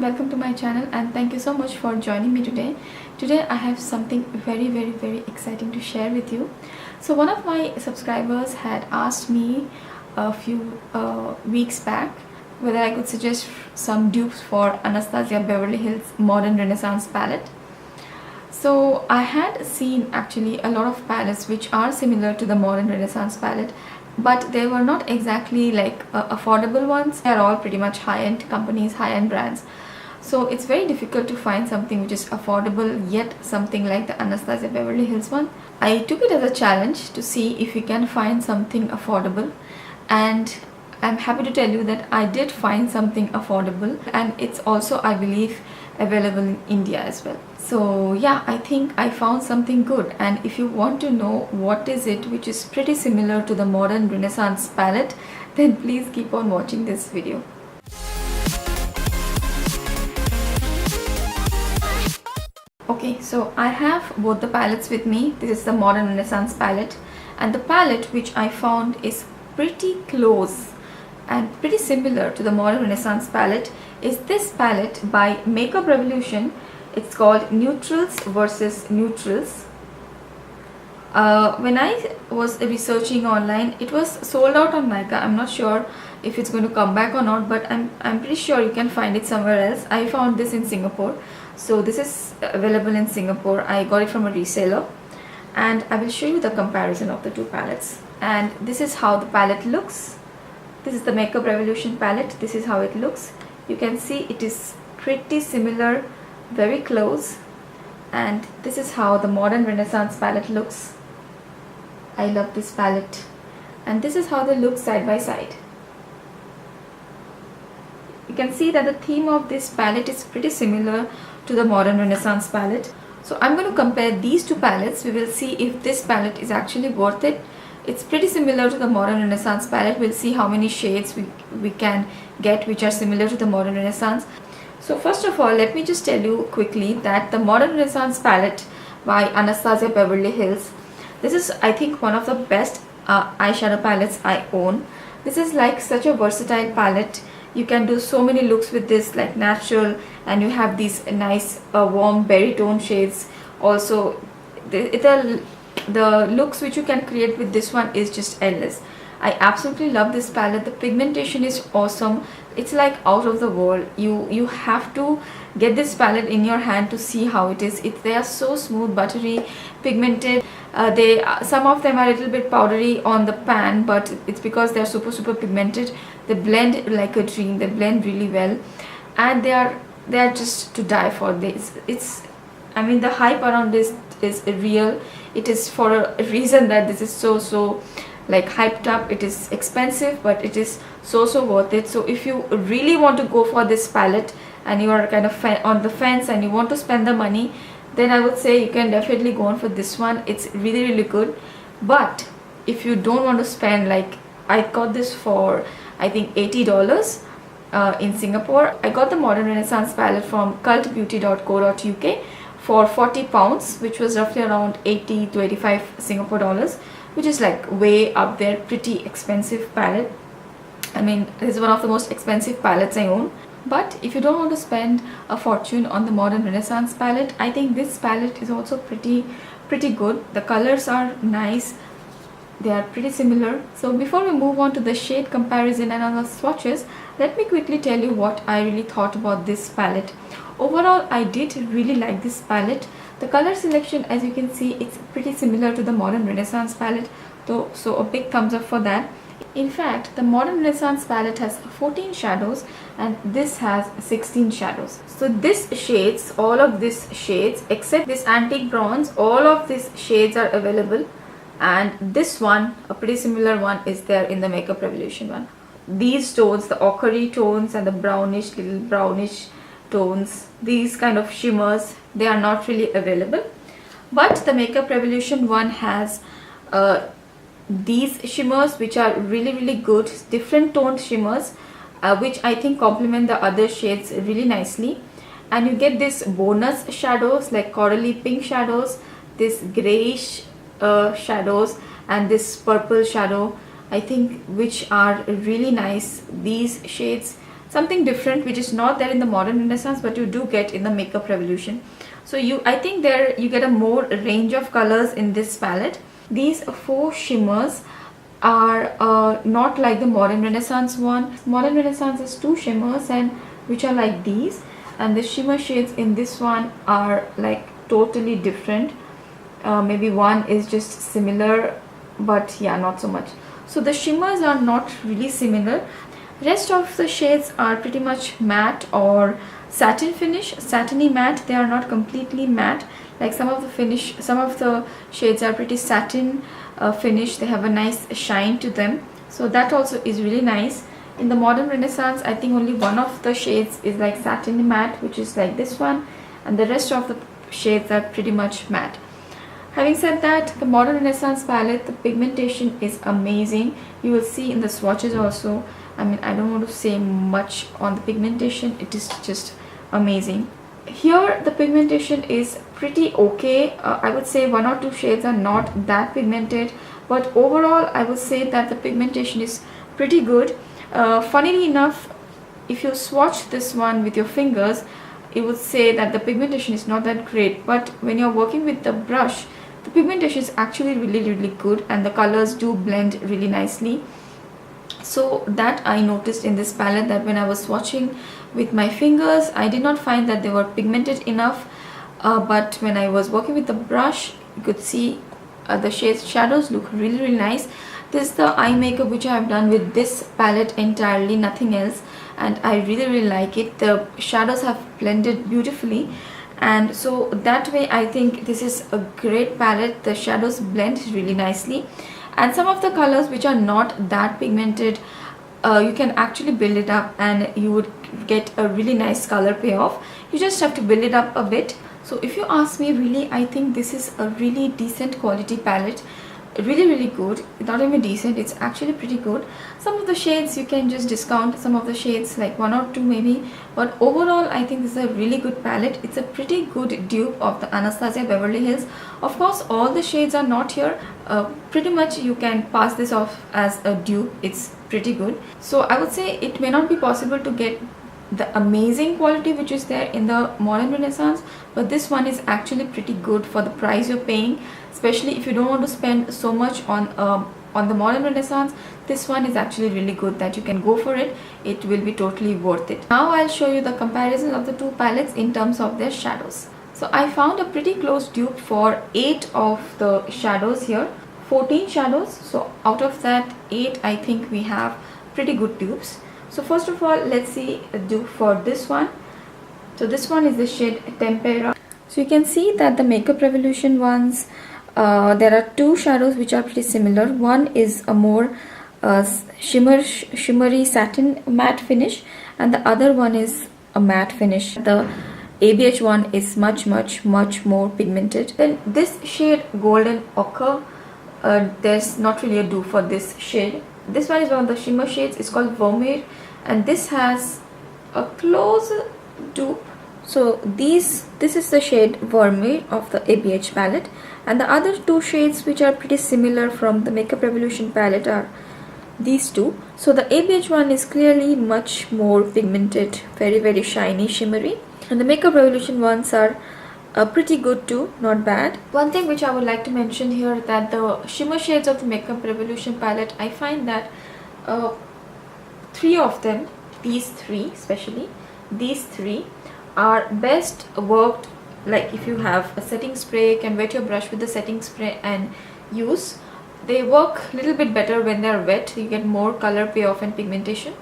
welcome to my channel, and thank you so much for joining me today. Today I have something very exciting to share with you. So one of my subscribers had asked me a few weeks back whether I could suggest some dupes for Anastasia Beverly Hills Modern Renaissance Palette. So I had seen actually a lot of palettes which are similar to the Modern Renaissance palette, but they were not exactly like affordable ones. They are all pretty much high-end companies, high-end brands. So it's very difficult to find something which is affordable yet something like the Anastasia Beverly Hills one. I took it as a challenge to see if we can find something affordable, and I'm happy to tell you that I did find something affordable, and it's also, I believe, available in India as well. So yeah, I think I found something good, and if you want to know what is it which is pretty similar to the Modern Renaissance palette, then please keep on watching this video. Okay, so I have both the palettes with me. This is the Modern Renaissance palette, and the palette which I found is pretty close and pretty similar to the Modern Renaissance palette is this palette by Makeup Revolution. It's called New-trals versus New-trals. When I was researching online, it was sold out on Nykaa. I'm not sure if it's going to come back or not, but I'm pretty sure you can find it somewhere else. I found this in Singapore. So this is available in Singapore. I got it from a reseller, and I will show you the comparison of the two palettes. And this is how the palette looks. This is the Makeup Revolution palette. This is how it looks. You can see it is pretty similar, very close. And this is how the Modern Renaissance palette looks. I love this palette. And this is how they look side by side. You can see that the theme of this palette is pretty similar to the Modern Renaissance palette. So I'm going to compare these two palettes. We will see if this palette is actually worth it. It's pretty similar to the Modern Renaissance palette. We'll see how many shades we can get which are similar to the Modern Renaissance. So first of all, let me just tell you quickly that the Modern Renaissance palette by Anastasia Beverly Hills, this is, I think, one of the best eyeshadow palettes I own. This is like such a versatile palette. You can do so many looks with this, like natural, and you have these nice warm berry tone shades. Also, the looks which you can create with this one is just endless. I absolutely love this palette. The pigmentation is awesome. It's like out of the world. You have to get this palette in your hand to see how it is. They are so smooth, buttery, pigmented. Some of them are a little bit powdery on the pan, but it's because they are super pigmented. They blend like a dream. They blend really well, and they are just to die for. I mean, the hype around this is real. It is for a reason that this is so like hyped up. It is expensive, but it is so worth it. So if you really want to go for this palette and you are kind of on the fence and you want to spend the money, then I would say you can definitely go on for this one. It's really good. But if you don't want to spend, like I got this for I think $80 in Singapore. I got the Modern Renaissance palette from cultbeauty.co.uk for £40, which was roughly around 80 to 85 Singapore dollars, which is like way up there. Pretty expensive palette. I mean, this is one of the most expensive palettes I own. But if you don't want to spend a fortune on the Modern Renaissance palette, I think this palette is also pretty good. The colors are nice. They are pretty similar. So before we move on to the shade comparison and other swatches, let me quickly tell you what I really thought about this palette. Overall, I did really like this palette. The color selection, as you can see, it's pretty similar to the Modern Renaissance palette, though, so a big thumbs up for that. In fact, the Modern Renaissance palette has 14 shadows and this has 16 shadows. So this shades, all of these shades except this antique bronze, all of these shades are available, and this one, a pretty similar one, is there in the Makeup Revolution one. These tones, the ochre tones and the brownish, little brownish tones, these kind of shimmers, they are not really available. But the Makeup Revolution one has these shimmers which are really good, different toned shimmers, which I think complement the other shades really nicely. And you get this bonus shadows like corally pink shadows, this grayish shadows, and this purple shadow, I think, which are really nice. These shades something different which is not there in the Modern Renaissance but you do get in the Makeup Revolution. So I think there you get a more range of colors in this palette. These 4 shimmers are not like the Modern Renaissance one. Modern Renaissance has 2 shimmers and which are like these, and the shimmer shades in this one are like totally different. Maybe one is just similar, but yeah, not so much. So the shimmers are not really similar. Rest of the shades are pretty much matte or satin finish, satiny matte. They are not completely matte. Like some of the shades are pretty satin finish. They have a nice shine to them. So that also is really nice. In the Modern Renaissance, I think only one of the shades is like satin matte, which is like this one, and the rest of the shades are pretty much matte. Having said that, the Modern Renaissance palette, the pigmentation is amazing. You will see in the swatches also. I mean, I don't want to say much on the pigmentation. It is just amazing. Here the pigmentation is pretty okay. I would say 1 or 2 shades are not that pigmented, but overall I would say that the pigmentation is pretty good. Funnily enough, if you swatch this one with your fingers, you would say that the pigmentation is not that great, but when you're working with the brush, the pigmentation is actually really good and the colors do blend really nicely. So that I noticed in this palette, that when I was swatching with my fingers, I did not find that they were pigmented enough, but when I was working with the brush, you could see the shadows look really nice. This is the eye makeup which I have done with this palette entirely, nothing else, and I really like it. The shadows have blended beautifully, and so that way I think this is a great palette. The shadows blend really nicely, and some of the colors which are not that pigmented, you can actually build it up and you would get a really nice color payoff. You just have to build it up a bit. So if you ask me, really, I think this is a really decent quality palette. Really good. Not even decent, it's actually pretty good. Some of the shades you can just discount, some of the shades like 1 or 2 maybe, but overall I think this is a really good palette. It's a pretty good dupe of the Anastasia Beverly Hills. Of course, all the shades are not here. Pretty much you can pass this off as a dupe. It's pretty good. So I would say it may not be possible to get the amazing quality which is there in the Modern Renaissance, but this one is actually pretty good for the price you're paying, especially if you don't want to spend so much on the Modern Renaissance. This one is actually really good, that you can go for it. It will be totally worth it. Now I'll show you the comparison of the 2 palettes in terms of their shadows. So I found a pretty close dupe for 8 of the shadows here, 14 shadows. So out of that 8, I think we have pretty good dupes. So first of all, let's see a dupe for this one. So this one is the shade Tempera. So you can see that the Makeup Revolution ones, there are 2 shadows which are pretty similar. One is a more shimmery satin matte finish, and the other one is a matte finish. The ABH one is much more pigmented. Then this shade Golden Ochre, there's not really a dupe for this shade. This one is one of the shimmer shades. It's called Vermeer, and this has a close dupe. So this is the shade Vermeer of the ABH palette, and the other 2 shades which are pretty similar from the Makeup Revolution palette are these 2. So the ABH one is clearly much more pigmented, very shiny, shimmery, and the Makeup Revolution ones are pretty good too, not bad. One thing which I would like to mention here, that the shimmer shades of the Makeup Revolution palette, I find that 3 of them, these 3 especially, these 3 are best worked, like if you have a setting spray, you can wet your brush with the setting spray and use. They work a little bit better when they are wet. You get more color payoff and pigmentation.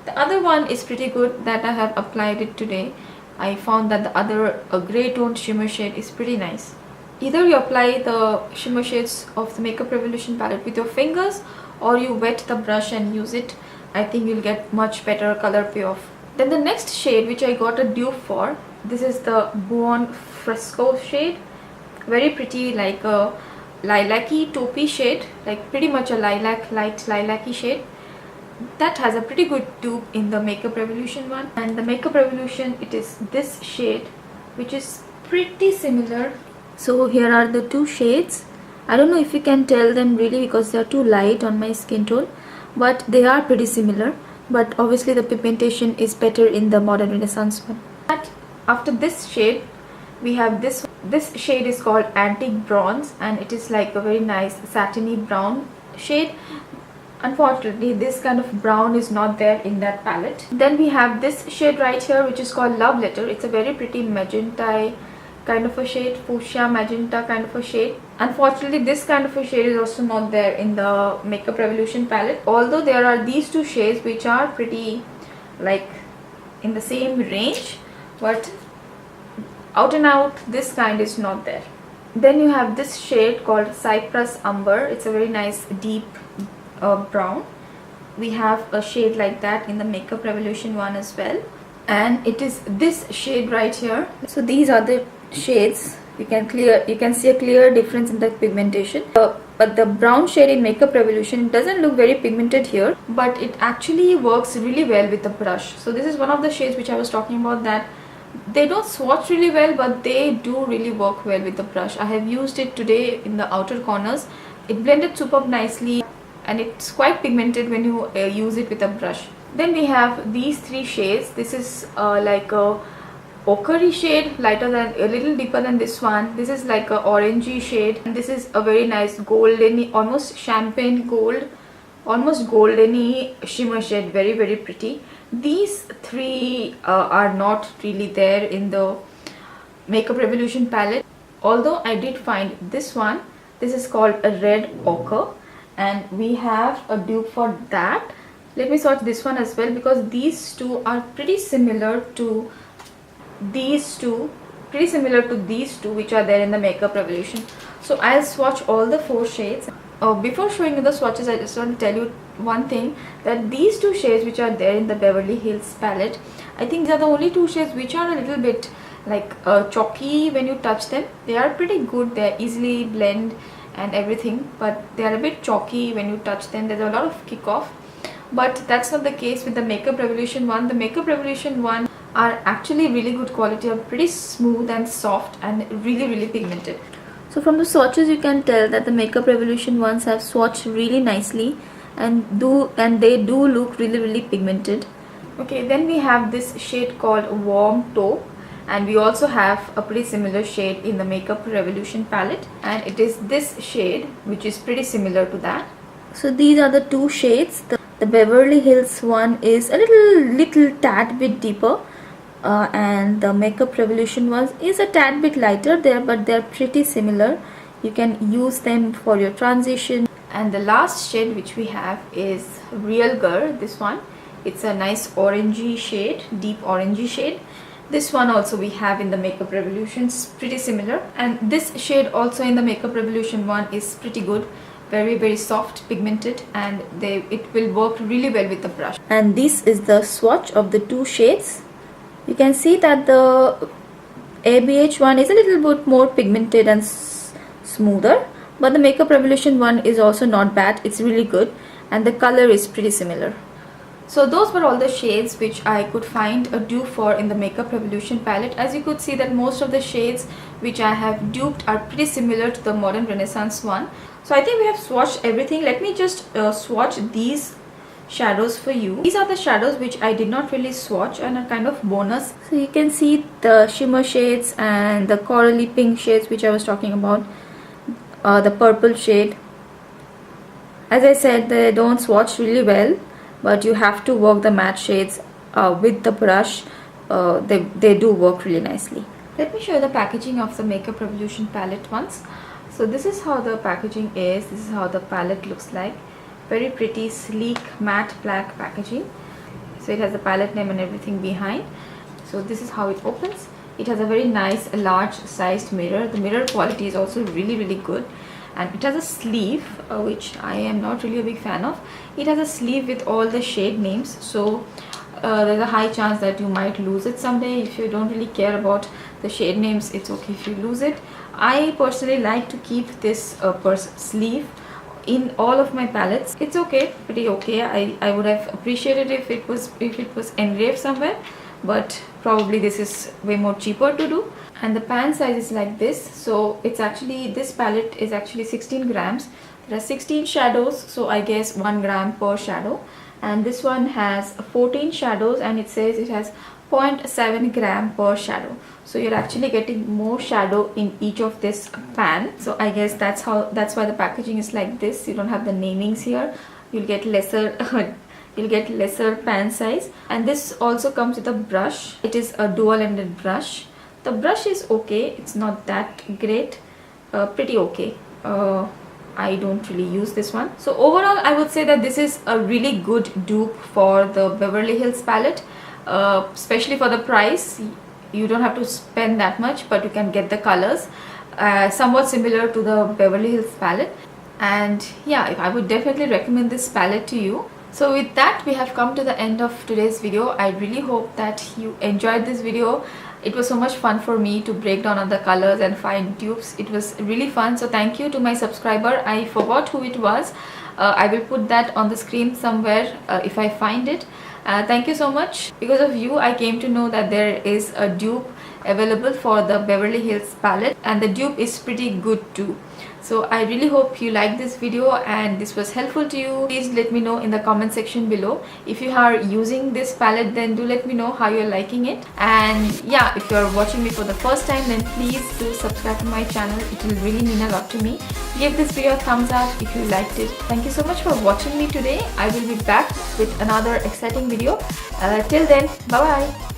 The other one is pretty good, that I have applied it today. I found that the other grey toned shimmer shade is pretty nice. Either you apply the shimmer shades of the Makeup Revolution palette with your fingers, or you wet the brush and use it. I think you'll get much better color payoff. Then the next shade which I got a dupe for, this is the Buon Fresco shade. Very pretty, like a lilac-y taupey shade, like pretty much a light lilac-y shade. That has a pretty good dupe in the Makeup Revolution one. And the Makeup Revolution, it is this shade which is pretty similar. So here are the 2 shades. I don't know if you can tell them really because they are too light on my skin tone, but they are pretty similar. but obviously the pigmentation is better in the Modern Renaissance one. But after this shade, we have this shade is called Antique Bronze, and it is like a very nice satiny brown shade. Unfortunately, this kind of brown is not there in that palette. Then we have this shade right here, which is called Love Letter. It's a very pretty magenta kind of a shade, fuchsia magenta kind of a shade. Unfortunately, this kind of a shade is also not there in the Makeup Revolution palette. Although there are these two shades which are pretty like in the same range, but out and out this kind is not there. Then you have this shade called Cypress Umber. It's a very nice deep brown. We have a shade like that in the Makeup Revolution one as well, and it is this shade right here. So these are the shades. You can see a clear difference in the pigmentation, but the brown shade in Makeup Revolution, it doesn't look very pigmented here, but it actually works really well with the brush. So this is one of the shades which I was talking about, that they don't swatch really well, but they do really work well with the brush. I have used it today in the outer corners. It blended superb nicely, and it's quite pigmented when you use it with a brush. Then we have these three shades. This is like a ochre shade, lighter than, a little deeper than this one. This is like a orangey shade, and this is a very nice golden, almost champagne gold, almost goldeny shimmer shade. Very, very pretty. These three are not really there in the Makeup Revolution palette, although I did find this one. This is called a red ochre, and we have a dupe for that. Let me swatch this one as well, because these two are pretty similar to these two, which are there in the Makeup Revolution. So I'll swatch all the four shades. Before showing you the swatches, I just want to tell you one thing, that these two shades which are there in the Beverly Hills palette, I think these are the only two shades which are a little bit like chalky when you touch them. They are pretty good, they are easily blend and everything, but they are a bit chalky when you touch them. There's a lot of kick off, but that's not the case with the Makeup Revolution one. The Makeup Revolution one are actually really good quality, are pretty smooth and soft and really, really pigmented. So from the swatches you can tell that the Makeup Revolution ones have swatched really nicely, and they do look really, really pigmented. Okay, then we have this shade called Warm Taupe, and we also have a pretty similar shade in the Makeup Revolution palette, and it is this shade which is pretty similar to that. So these are the two shades. The Beverly Hills one is a little tad bit deeper, and the Makeup Revolution one is a tad bit lighter there, but they're pretty similar. You can use them for your transition. And the last shade which we have is Real Girl. This one, it's a nice orangey shade, deep orangey shade. This one also we have in the Makeup Revolution, pretty similar, and this shade also in the Makeup Revolution one is pretty good. Very, very soft, pigmented, and it will work really well with the brush. And this is the swatch of the two shades. You can see that the ABH one is a little bit more pigmented and smoother, but the Makeup Revolution one is also not bad. It's really good, and the color is pretty similar. So those were all the shades which I could find a dupe for in the Makeup Revolution palette. As you could see that most of the shades which I have duped are pretty similar to the Modern Renaissance one. So I think we have swatched everything. Let me just swatch these shadows for you. These are the shadows which I did not really swatch, and a kind of bonus. So you can see the shimmer shades and the corally pink shades which I was talking about, the purple shade. As I said, they don't swatch really well, but you have to work the matte shades with the brush. They do work really nicely. Let me show you the packaging of the Makeup Revolution palette once. So this is how the packaging is. This is how the palette looks like. Very pretty, sleek, matte black packaging. So it has the palette name and everything behind. So this is how it opens. It has a very nice large sized mirror. The mirror quality is also really, really good. And it has a sleeve, which I am not really a big fan of. It has a sleeve with all the shade names. So there's a high chance that you might lose it someday. If you don't really care about the shade names, it's okay if you lose it. I personally like to keep this sleeve in all of my palettes. It's okay, pretty okay. I would have appreciated if it was engraved somewhere, but probably this is way more cheaper to do. And the pan size is like this. So it's actually, this palette is actually 16 grams. There are 16 shadows, so I guess 1 gram per shadow. and this one has 14 shadows, and it says it has 0.7 gram per shadow. So you're actually getting more shadow in each of this pan. So I guess that's why the packaging is like this. You don't have the namings here. You'll get lesser you'll get lesser pan size. And this also comes with a brush. It is a dual-ended brush. The brush is okay, it's not that great, pretty okay. I don't really use this one. So overall I would say that this is a really good dupe for the Beverly Hills palette, especially for the price. You don't have to spend that much, but you can get the colors somewhat similar to the Beverly Hills palette. And yeah, I would definitely recommend this palette to you. So with that, we have come to the end of today's video. I really hope that you enjoyed this video. It was so much fun for me to break down on the colors and find dupes. It was really fun. So thank you to my subscriber. I forgot who it was. I will put that on the screen somewhere if I find it. Thank you so much. Because of you, I came to know that there is a dupe available for the Beverly Hills palette, and the dupe is pretty good too. So I really hope you liked this video and this was helpful to you. Please let me know in the comment section below. If you are using this palette, then do let me know how you're liking it. And yeah, if you're watching me for the first time, then please do subscribe to my channel. It will really mean a lot to me. Give this video a thumbs up if you liked it. Thank you so much for watching me today. I will be back with another exciting video. Till then, bye bye.